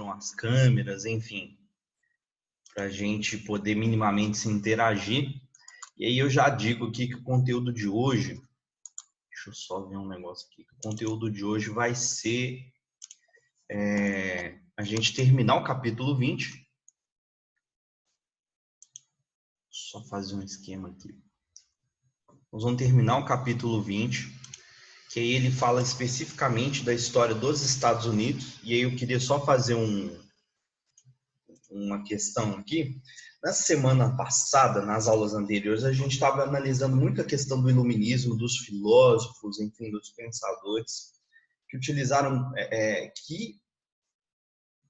estão as câmeras, enfim, para a gente poder minimamente se interagir. E aí eu já digo aqui que o conteúdo de hoje, deixa eu só ver um negócio aqui, o conteúdo de hoje vai ser a gente terminar o capítulo 20. Só fazer um esquema aqui. Nós vamos terminar o capítulo 20, que aí ele fala especificamente da história dos Estados Unidos, e aí eu queria só fazer uma questão aqui. Na semana passada, nas aulas anteriores, a gente estava analisando muito a questão do iluminismo, dos filósofos, enfim, dos pensadores, que utilizaram, que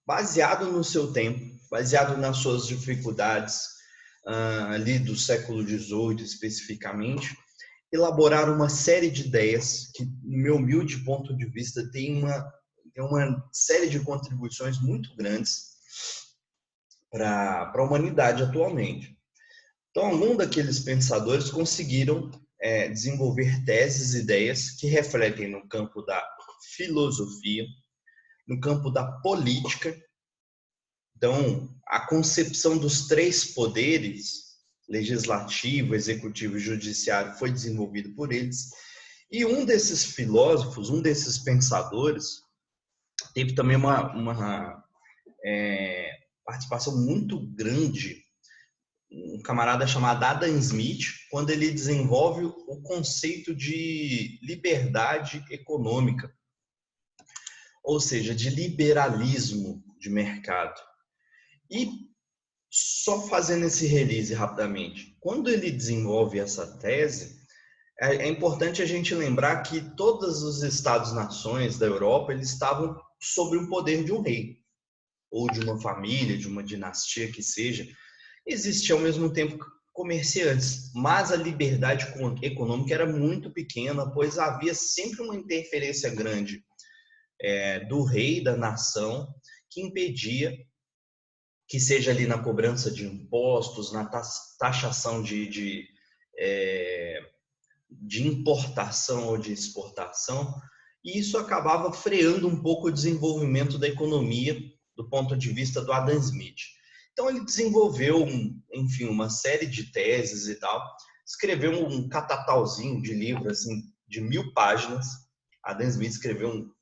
baseado no seu tempo, baseado nas suas dificuldades, ali do século XVIII especificamente, elaboraram uma série de ideias que, no meu humilde ponto de vista, tem uma série de contribuições muito grandes para a humanidade atualmente. Então, alguns daqueles pensadores conseguiram desenvolver teses e ideias que refletem no campo da filosofia, no campo da política. Então, a concepção dos três poderes, legislativo, executivo e judiciário, foi desenvolvido por eles. E um desses filósofos, um desses pensadores, teve também uma participação muito grande, um camarada chamado Adam Smith, quando ele desenvolve o conceito de liberdade econômica, ou seja, de liberalismo de mercado. E só fazendo esse release rapidamente, quando ele desenvolve essa tese, é importante a gente lembrar que todos os estados-nações da Europa eles estavam sob o poder de um rei, ou de uma família, de uma dinastia que seja. Existia ao mesmo tempo comerciantes, mas a liberdade econômica era muito pequena, pois havia sempre uma interferência grande do rei, da nação, que impedia que seja ali na cobrança de impostos, na taxação de importação ou de exportação, e isso acabava freando um pouco o desenvolvimento da economia do ponto de vista do Adam Smith. Então ele desenvolveu, enfim, uma série de teses e tal, escreveu um catatauzinho de livro assim, de 1000 páginas. Adam Smith escreveu,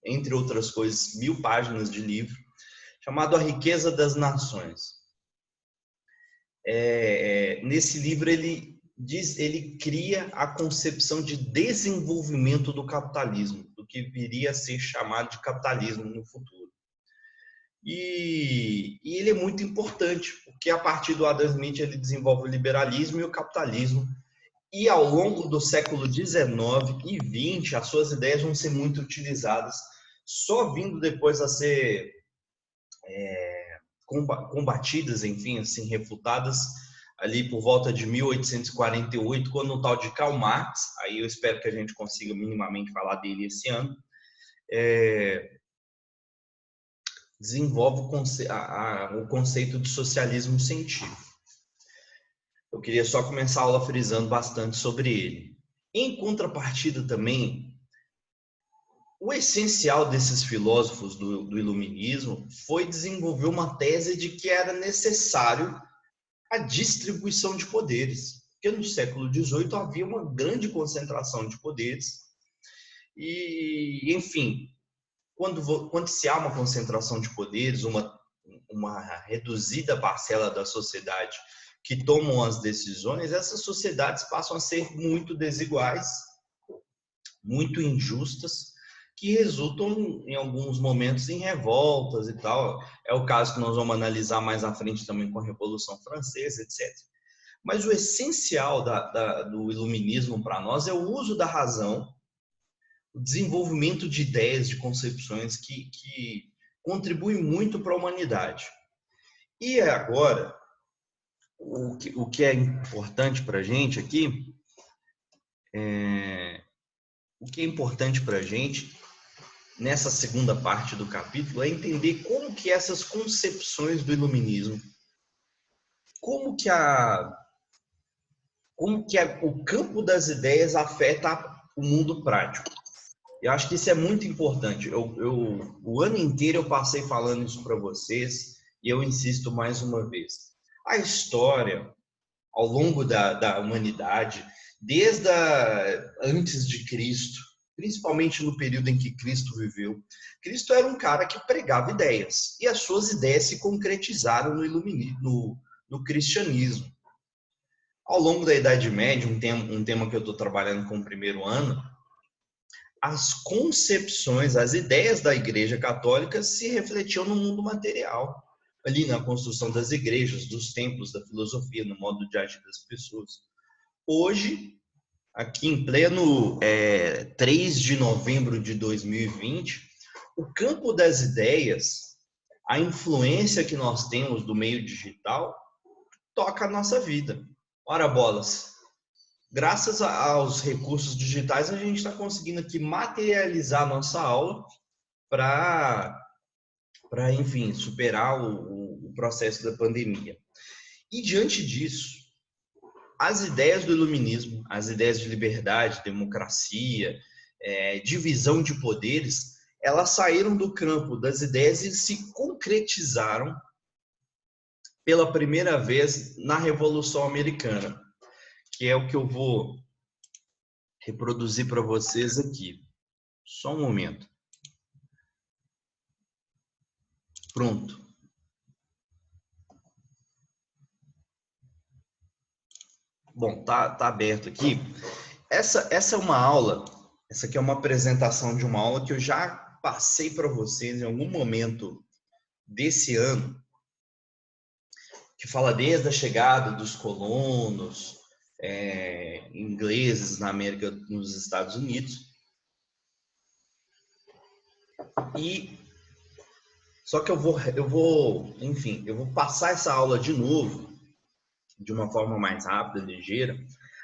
entre outras coisas, 1000 páginas de livro, chamado A Riqueza das Nações. Nesse livro ele cria a concepção de desenvolvimento do capitalismo, do que viria a ser chamado de capitalismo no futuro. E ele é muito importante, porque a partir do Adam Smith ele desenvolve o liberalismo e o capitalismo, e ao longo do século XIX e XX as suas ideias vão ser muito utilizadas, só vindo depois a ser combatidas, enfim, assim, refutadas ali por volta de 1848, quando o tal de Karl Marx, aí eu espero que a gente consiga minimamente falar dele esse ano, desenvolve o conceito de socialismo científico. Eu queria só começar a aula frisando bastante sobre ele. Em contrapartida também, o essencial desses filósofos do iluminismo foi desenvolver uma tese de que era necessário a distribuição de poderes, porque no século XVIII havia uma grande concentração de poderes e, enfim, quando se há uma concentração de poderes, uma reduzida parcela da sociedade que tomam as decisões, essas sociedades passam a ser muito desiguais, muito injustas, que resultam, em alguns momentos, em revoltas e tal. É o caso que nós vamos analisar mais à frente também com a Revolução Francesa, etc. Mas o essencial do iluminismo para nós é o uso da razão, o desenvolvimento de ideias, de concepções que contribuem muito para a humanidade. E agora, o que é importante para a gente aqui, nessa segunda parte do capítulo, é entender como que essas concepções do iluminismo, como que o campo das ideias afeta o mundo prático. Eu acho que isso é muito importante. O ano inteiro eu passei falando isso para vocês e eu insisto mais uma vez. A história, ao longo da humanidade, antes de Cristo, principalmente no período em que Cristo viveu, Cristo era um cara que pregava ideias e as suas ideias se concretizaram no cristianismo. Ao longo da Idade Média, um tema que eu estou trabalhando com o primeiro ano, as concepções, as ideias da Igreja Católica se refletiam no mundo material, ali na construção das igrejas, dos templos, da filosofia, no modo de agir das pessoas. Hoje, aqui em pleno 3 de novembro de 2020, o campo das ideias, a influência que nós temos do meio digital, toca a nossa vida. Ora bolas! Graças aos recursos digitais, a gente está conseguindo aqui materializar a nossa aula para, enfim, superar o processo da pandemia. E diante disso, as ideias do iluminismo, as ideias de liberdade, democracia, divisão de poderes, elas saíram do campo das ideias e se concretizaram pela primeira vez na Revolução Americana, que é o que eu vou reproduzir para vocês aqui. Só um momento. Pronto. Bom, tá aberto aqui. Essa é uma aula, essa aqui é uma apresentação de uma aula que eu já passei para vocês em algum momento desse ano, que fala desde a chegada dos colonos ingleses na América, nos Estados Unidos. E só que eu vou passar essa aula de novo, de uma forma mais rápida, ligeira,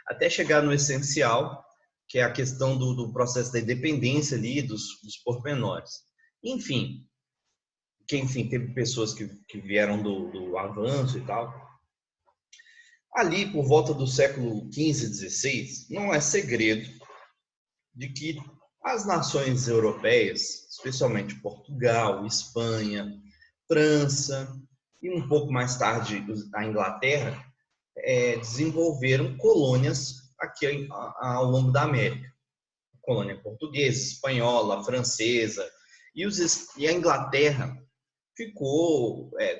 até chegar no essencial, que é a questão do processo da independência ali, dos pormenores. Enfim, teve pessoas que vieram do avanço e tal. Ali, por volta do século XV, XVI, não é segredo de que as nações europeias, especialmente Portugal, Espanha, França e um pouco mais tarde a Inglaterra, desenvolveram colônias aqui ao longo da América. Colônia portuguesa, espanhola, francesa, e a Inglaterra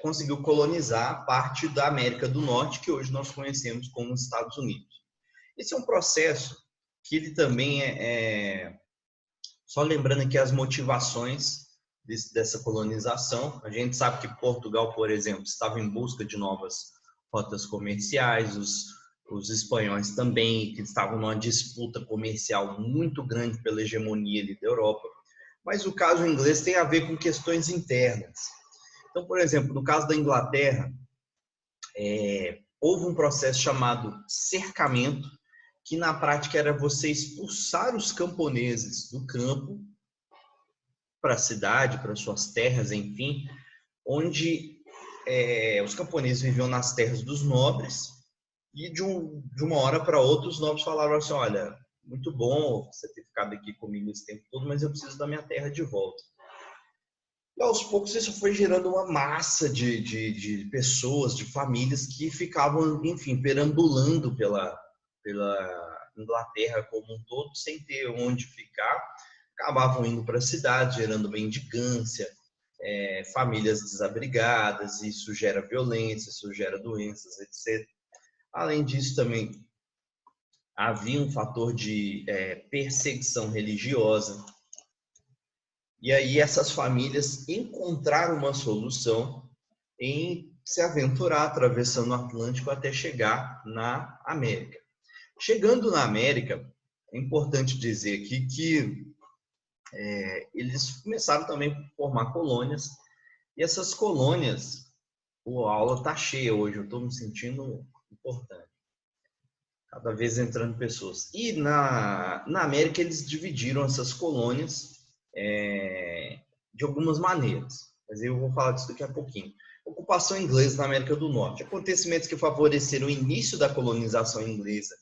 conseguiu colonizar parte da América do Norte, que hoje nós conhecemos como Estados Unidos. Esse é um processo que ele também só lembrando aqui as motivações dessa colonização. A gente sabe que Portugal, por exemplo, estava em busca de novas rotas comerciais, os espanhóis também, que estavam numa disputa comercial muito grande pela hegemonia ali da Europa. Mas o caso inglês tem a ver com questões internas. Então, por exemplo, no caso da Inglaterra, houve um processo chamado cercamento, que na prática era você expulsar os camponeses do campo para a cidade, para suas terras, enfim, onde os camponeses viviam nas terras dos nobres, e de uma hora para outra os nobres falaram assim: olha, muito bom você ter ficado aqui comigo esse tempo todo, mas eu preciso da minha terra de volta. E aos poucos isso foi gerando uma massa de pessoas, de famílias que ficavam, enfim, perambulando pela Inglaterra como um todo, sem ter onde ficar, acabavam indo para a cidade, gerando mendigância, famílias desabrigadas, isso gera violência, isso gera doenças, etc. Além disso, também havia um fator de perseguição religiosa. E aí essas famílias encontraram uma solução em se aventurar atravessando o Atlântico até chegar na América. Chegando na América, é importante dizer aqui que eles começaram também a formar colônias, e essas colônias, a aula está cheia hoje, eu estou me sentindo importante, cada vez entrando pessoas. E na América eles dividiram essas colônias de algumas maneiras, mas eu vou falar disso daqui a pouquinho. Ocupação inglesa na América do Norte, acontecimentos que favoreceram o início da colonização inglesa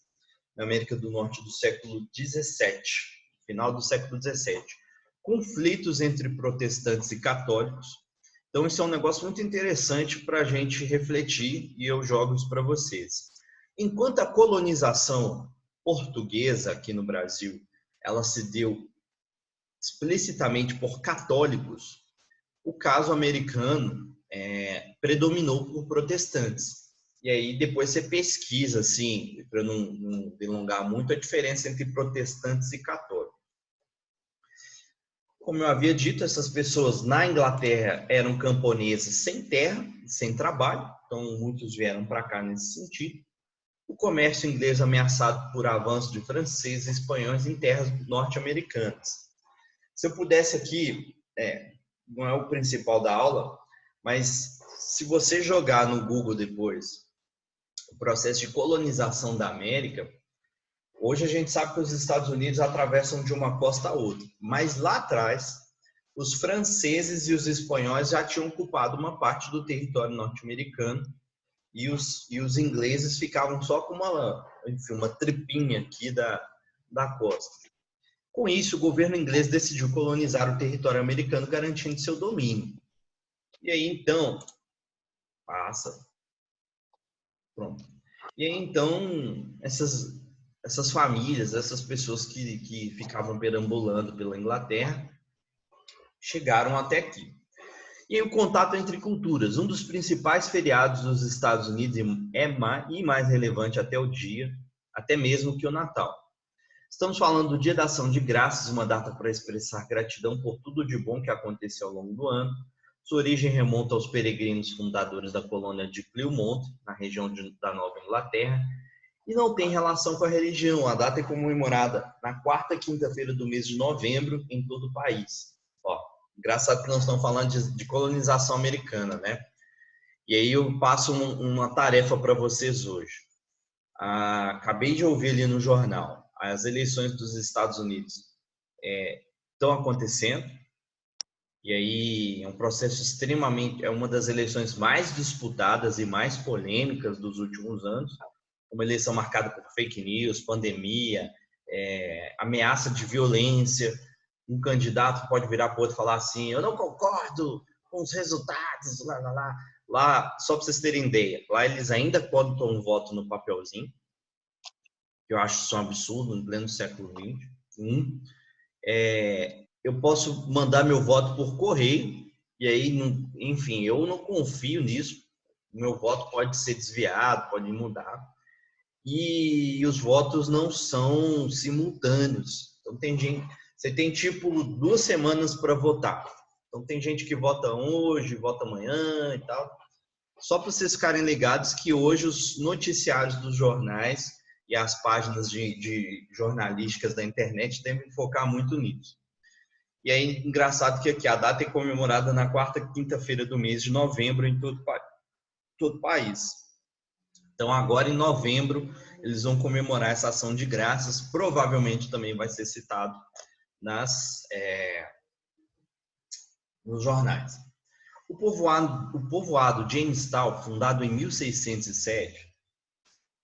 na América do Norte do século XVII. final do século XVII. Conflitos entre protestantes e católicos. Então, isso é um negócio muito interessante para a gente refletir e eu jogo isso para vocês. Enquanto a colonização portuguesa aqui no Brasil, ela se deu explicitamente por católicos, o caso americano predominou por protestantes. E aí depois você pesquisa, assim, para não delongar muito, a diferença entre protestantes e católicos. Como eu havia dito, essas pessoas na Inglaterra eram camponeses sem terra, sem trabalho, então muitos vieram para cá nesse sentido. O comércio inglês ameaçado por avanço de franceses e espanhóis em terras norte-americanas. Se eu pudesse aqui, não é o principal da aula, mas se você jogar no Google depois o processo de colonização da América, hoje a gente sabe que os Estados Unidos atravessam de uma costa a outra, mas lá atrás os franceses e os espanhóis já tinham ocupado uma parte do território norte-americano e os ingleses ficavam só com uma tripinha aqui da costa. Com isso, o governo inglês decidiu colonizar o território americano, garantindo seu domínio. E aí, então, pronto. E aí, então, essas famílias, essas pessoas que ficavam perambulando pela Inglaterra, chegaram até aqui. E aí, o contato entre culturas, um dos principais feriados dos Estados Unidos e mais relevante até o dia, até mesmo que o Natal. Estamos falando do Dia da Ação de Graças, uma data para expressar gratidão por tudo de bom que aconteceu ao longo do ano. Sua origem remonta aos peregrinos fundadores da colônia de Plymouth, na região da Nova Inglaterra, e não tem relação com a religião. A data é comemorada na quarta quinta-feira do mês de novembro em todo o país. Ó, engraçado que nós estamos falando de colonização americana, né? E aí eu passo uma tarefa para vocês hoje. Acabei de ouvir ali no jornal, as eleições dos Estados Unidos estão acontecendo, e aí é um processo extremamente, é uma das eleições mais disputadas e mais polêmicas dos últimos anos, uma eleição marcada por fake news, pandemia, ameaça de violência. Um candidato pode virar para o outro e falar assim: eu não concordo com os resultados, lá, lá, lá. Lá, só para vocês terem ideia, lá eles ainda contam um voto no papelzinho, que eu acho isso um absurdo, no pleno século XXI. Eu posso mandar meu voto por correio, e aí, enfim, eu não confio nisso. Meu voto pode ser desviado, pode mudar. E os votos não são simultâneos. Então, você tem tipo 2 semanas para votar. Então, tem gente que vota hoje, vota amanhã e tal. Só para vocês ficarem ligados que hoje os noticiários dos jornais e as páginas de jornalísticas da internet devem focar muito nisso. E é engraçado que aqui a data é comemorada na quarta quinta-feira do mês de novembro em todo o país. Então, agora em novembro, eles vão comemorar essa ação de graças. Provavelmente também vai ser citado nos jornais. O povoado Jamestown, fundado em 1607,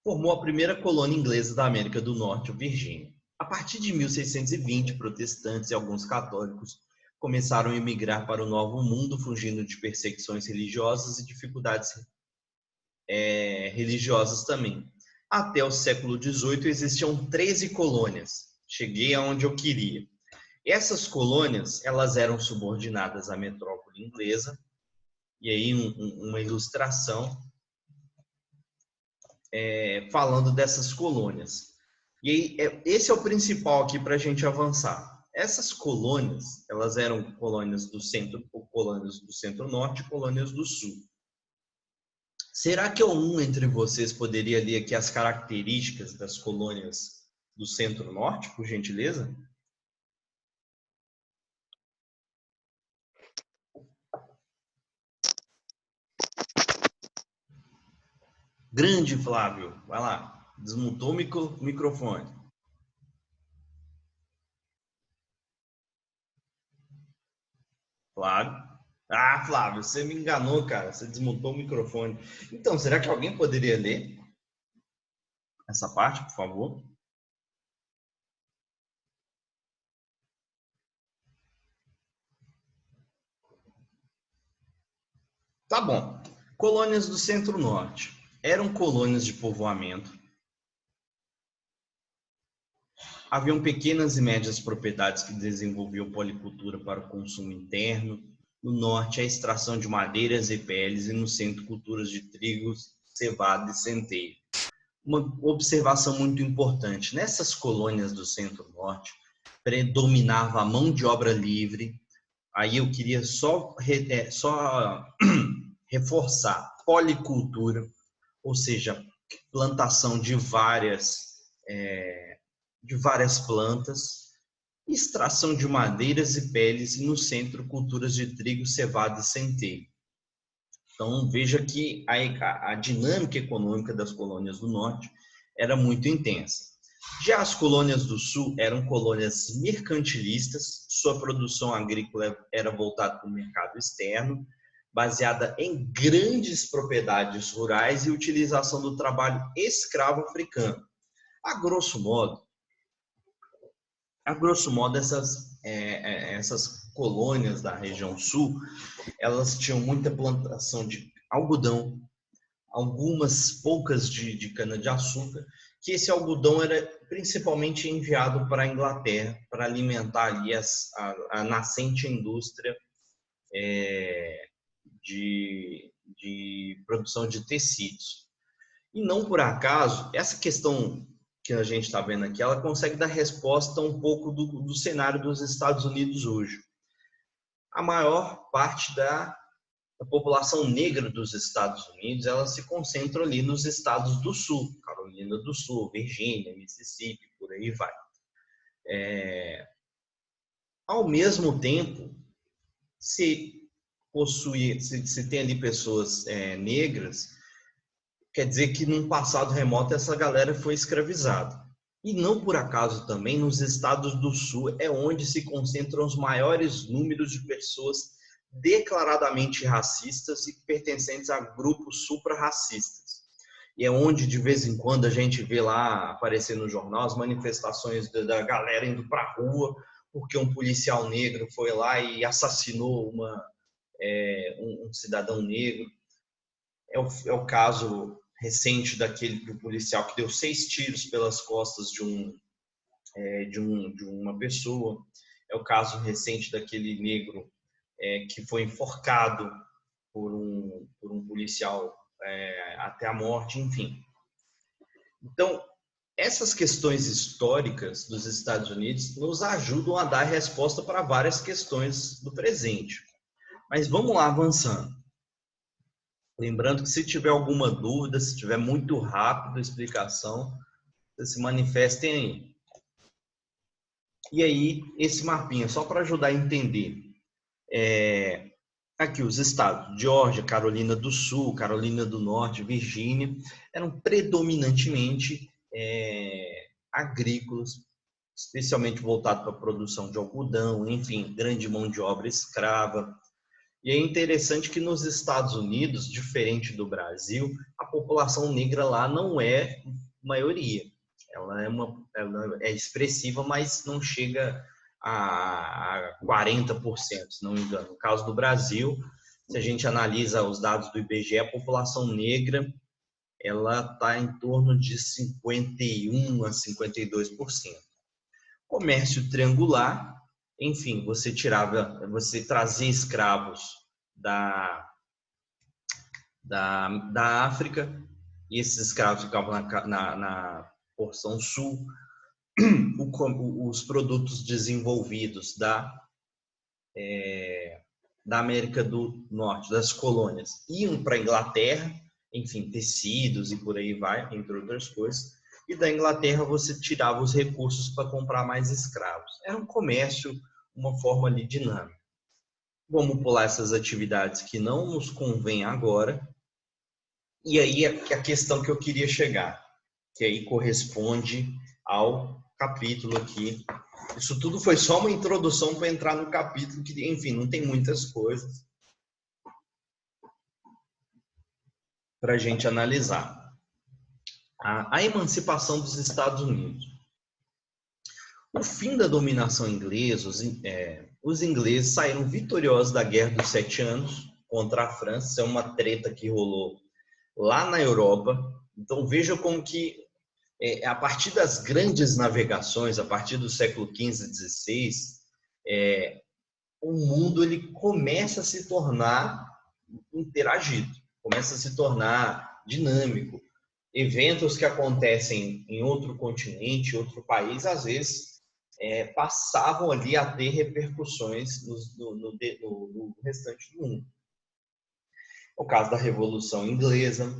formou a primeira colônia inglesa da América do Norte, a Virgínia. A partir de 1620, protestantes e alguns católicos começaram a emigrar para o Novo Mundo, fugindo de perseguições religiosas e dificuldades religiosas também. Até o século XVIII existiam 13 colônias. Cheguei aonde eu queria. Essas colônias, elas eram subordinadas à metrópole inglesa. E aí uma ilustração falando dessas colônias. E aí, esse é o principal aqui para a gente avançar. Essas colônias, elas eram colônias do centro-norte e colônias do sul. Será que algum entre vocês poderia ler aqui as características das colônias do centro-norte, por gentileza? Grande, Flávio. Vai lá. Desmutou o microfone. Flávio. Ah, Flávio, você me enganou, cara. Você desmutou o microfone. Então, será que alguém poderia ler essa parte, por favor? Tá bom. Colônias do Centro-Norte. Eram colônias de povoamento. Haviam pequenas e médias propriedades que desenvolviam policultura para o consumo interno. No norte, a extração de madeiras e peles, e no centro, culturas de trigo, cevada e centeio. Uma observação muito importante: nessas colônias do Centro-Norte, predominava a mão de obra livre. Aí eu queria só reforçar: policultura, ou seja, plantação de várias plantas, extração de madeiras e peles, e no centro, culturas de trigo, cevada e centeio. Então, veja que a dinâmica econômica das colônias do norte era muito intensa. Já as colônias do sul eram colônias mercantilistas, sua produção agrícola era voltada para o mercado externo, baseada em grandes propriedades rurais e utilização do trabalho escravo africano. A grosso modo, essas colônias da região sul, elas tinham muita plantação de algodão, algumas poucas de cana-de-açúcar, que esse algodão era principalmente enviado para a Inglaterra para alimentar ali a nascente indústria de produção de tecidos. E não por acaso, essa questão que a gente está vendo aqui, ela consegue dar resposta um pouco do cenário dos Estados Unidos hoje. A maior parte da população negra dos Estados Unidos, ela se concentra ali nos estados do sul, Carolina do Sul, Virgínia, Mississippi, por aí vai. Ao mesmo tempo, se tem ali pessoas negras, quer dizer que num passado remoto essa galera foi escravizada. E não por acaso também nos estados do sul é onde se concentram os maiores números de pessoas declaradamente racistas e pertencentes a grupos supra-racistas. E é onde de vez em quando a gente vê lá aparecer no jornal as manifestações da galera indo para a rua porque um policial negro foi lá e assassinou um cidadão negro. É o caso recente do policial que deu 6 tiros pelas costas de uma pessoa. É o caso recente daquele negro que foi enforcado por um policial até a morte, enfim. Então, essas questões históricas dos Estados Unidos nos ajudam a dar resposta para várias questões do presente. Mas vamos lá avançando. Lembrando que se tiver alguma dúvida, se tiver muito rápido a explicação, vocês se manifestem aí. E aí, esse mapinha, só para ajudar a entender. Aqui os estados, Geórgia, Carolina do Sul, Carolina do Norte, Virgínia, eram predominantemente agrícolas, especialmente voltados para a produção de algodão, enfim, grande mão de obra escrava. E é interessante que nos Estados Unidos, diferente do Brasil, a população negra lá não é maioria. Ela é expressiva, mas não chega a 40%, se não me engano. No caso do Brasil, se a gente analisa os dados do IBGE, a população negra ela está em torno de 51% a 52%. Comércio triangular, enfim, você trazia escravos da África, e esses escravos ficavam na porção sul. Os produtos desenvolvidos da América do Norte, das colônias, iam para a Inglaterra, enfim, tecidos e por aí vai, entre outras coisas. E da Inglaterra você tirava os recursos para comprar mais escravos. Era um comércio, uma forma ali dinâmica. Vamos pular essas atividades que não nos convém agora. E aí a questão que eu queria chegar, que aí corresponde ao capítulo aqui. Isso tudo foi só uma introdução para entrar no capítulo que, enfim, não tem muitas coisas para a gente analisar. A emancipação dos Estados Unidos. O fim da dominação inglesa, os ingleses saíram vitoriosos da Guerra dos 7 Anos, contra a França. Isso é uma treta que rolou lá na Europa. Então veja como que a partir das grandes navegações, a partir do século XV, XVI, o mundo ele começa a se tornar interagido, começa a se tornar dinâmico. Eventos que acontecem em outro continente, outro país, às vezes passavam ali a ter repercussões no restante do mundo. O caso da Revolução Inglesa,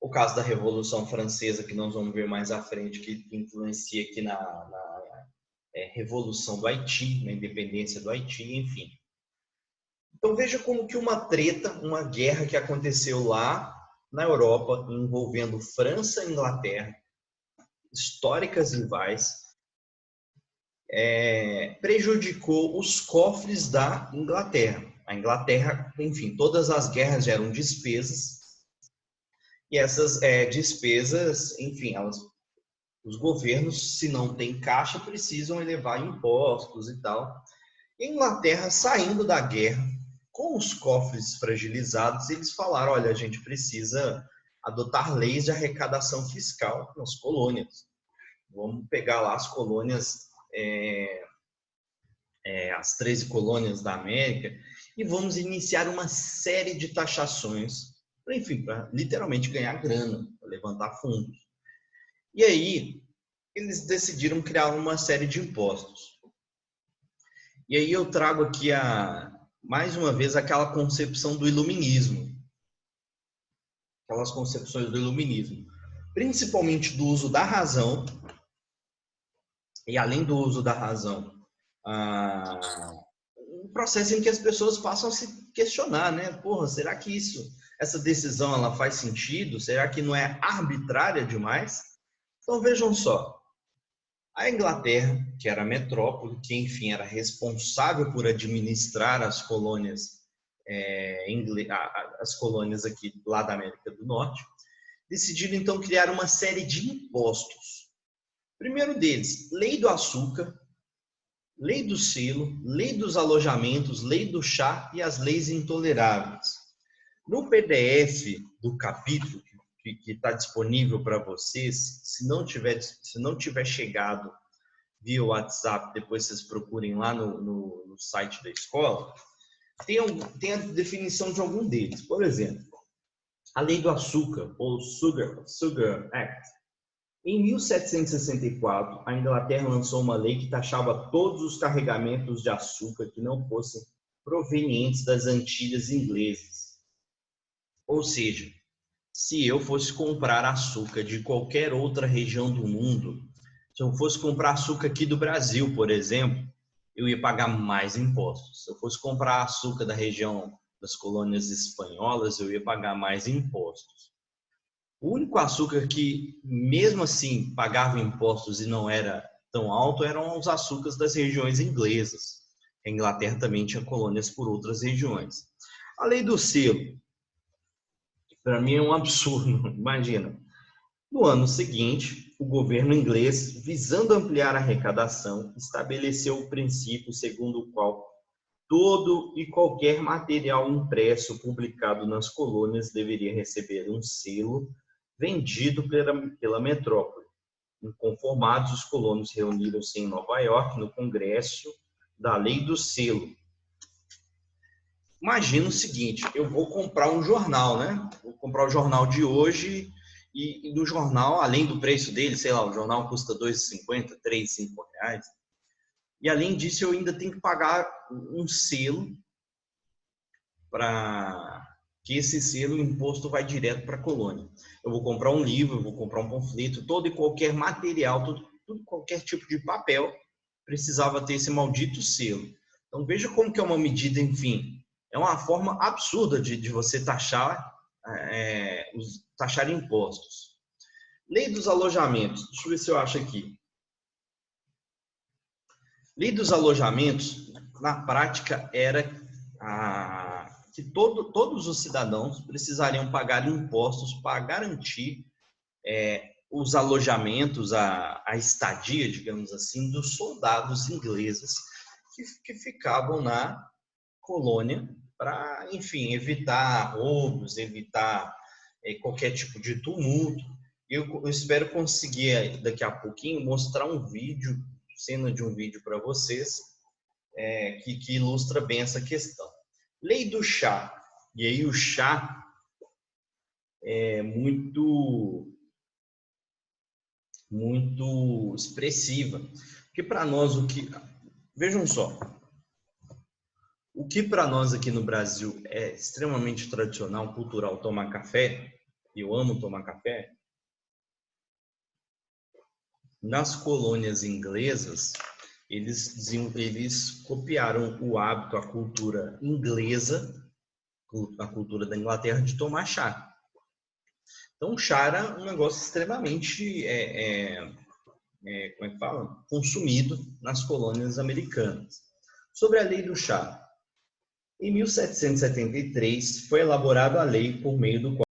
o caso da Revolução Francesa, que nós vamos ver mais à frente, que influencia aqui na Revolução do Haiti, na independência do Haiti, enfim. Então veja como que uma treta, uma guerra que aconteceu lá na Europa, envolvendo França e Inglaterra, históricas rivais, prejudicou os cofres da Inglaterra. A Inglaterra, enfim, todas as guerras geram despesas, e essas despesas, enfim, os governos, se não têm caixa, precisam elevar impostos e tal. E a Inglaterra, saindo da guerra, com os cofres fragilizados, eles falaram, olha, a gente precisa adotar leis de arrecadação fiscal nas colônias. Vamos pegar lá as colônias, as 13 colônias da América, e vamos iniciar uma série de taxações, enfim, para literalmente ganhar grana, para levantar fundos. E aí, eles decidiram criar uma série de impostos. E aí eu trago aqui, mais uma vez, aquela concepção do iluminismo. Aquelas concepções do iluminismo. Principalmente do uso da razão, e além do uso da razão, um processo em que as pessoas passam a se questionar, né? Porra, será que essa decisão ela faz sentido? Será que não é arbitrária demais? Então vejam só, a Inglaterra, que era a metrópole, que enfim era responsável por administrar as colônias, as colônias aqui lá da América do Norte, decidiram então criar uma série de impostos. Primeiro deles, lei do açúcar, lei do selo, lei dos alojamentos, lei do chá e as leis intoleráveis. No PDF do capítulo que está disponível para vocês, se não tiver chegado via WhatsApp, depois vocês procurem lá no site da escola, tem a definição de algum deles. Por exemplo, a lei do açúcar, ou Sugar Act. Em 1764, a Inglaterra lançou uma lei que taxava todos os carregamentos de açúcar que não fossem provenientes das Antilhas inglesas. Ou seja, se eu fosse comprar açúcar de qualquer outra região do mundo, se eu fosse comprar açúcar aqui do Brasil, por exemplo, eu ia pagar mais impostos. Se eu fosse comprar açúcar da região das colônias espanholas, eu ia pagar mais impostos. O único açúcar que, mesmo assim, pagava impostos e não era tão alto eram os açúcares das regiões inglesas. A Inglaterra também tinha colônias por outras regiões. A lei do selo, para mim é um absurdo, imagina. No ano seguinte, o governo inglês, visando ampliar a arrecadação, estabeleceu o princípio segundo o qual todo e qualquer material impresso publicado nas colônias deveria receber um selo vendido pela metrópole. Inconformados, os colonos reuniram-se em Nova York no Congresso da Lei do Selo. Imagina o seguinte, eu vou comprar um jornal, né? Vou comprar o jornal de hoje e no jornal, além do preço dele, sei lá, o jornal custa R$ 2,50, R$ 3, R$ 5. E além disso, eu ainda tenho que pagar um selo para que esse selo, o imposto vai direto para a colônia. Eu vou comprar um livro, eu vou comprar um panfleto, todo e qualquer material, qualquer tipo de papel precisava ter esse maldito selo. Então veja como que é uma medida, enfim, é uma forma absurda de você taxar impostos. Lei dos alojamentos, deixa eu ver se eu acho aqui. Lei dos alojamentos, na prática, era que todos os cidadãos precisariam pagar impostos para garantir os alojamentos, a estadia, digamos assim, dos soldados ingleses que ficavam na colônia para, enfim, evitar roubos, evitar qualquer tipo de tumulto. Eu espero conseguir daqui a pouquinho mostrar um vídeo, cena de um vídeo para vocês, que ilustra bem essa questão. Lei do chá. E aí o chá é muito expressiva. Porque para nós vejam só, o que para nós aqui no Brasil é extremamente tradicional, cultural, tomar café, e eu amo tomar café, nas colônias inglesas, eles copiaram o hábito, a cultura inglesa, a cultura da Inglaterra de tomar chá. Então, o chá era um negócio extremamente, como é que fala? Consumido nas colônias americanas. Sobre a lei do chá. Em 1773, foi elaborada a lei por meio do qual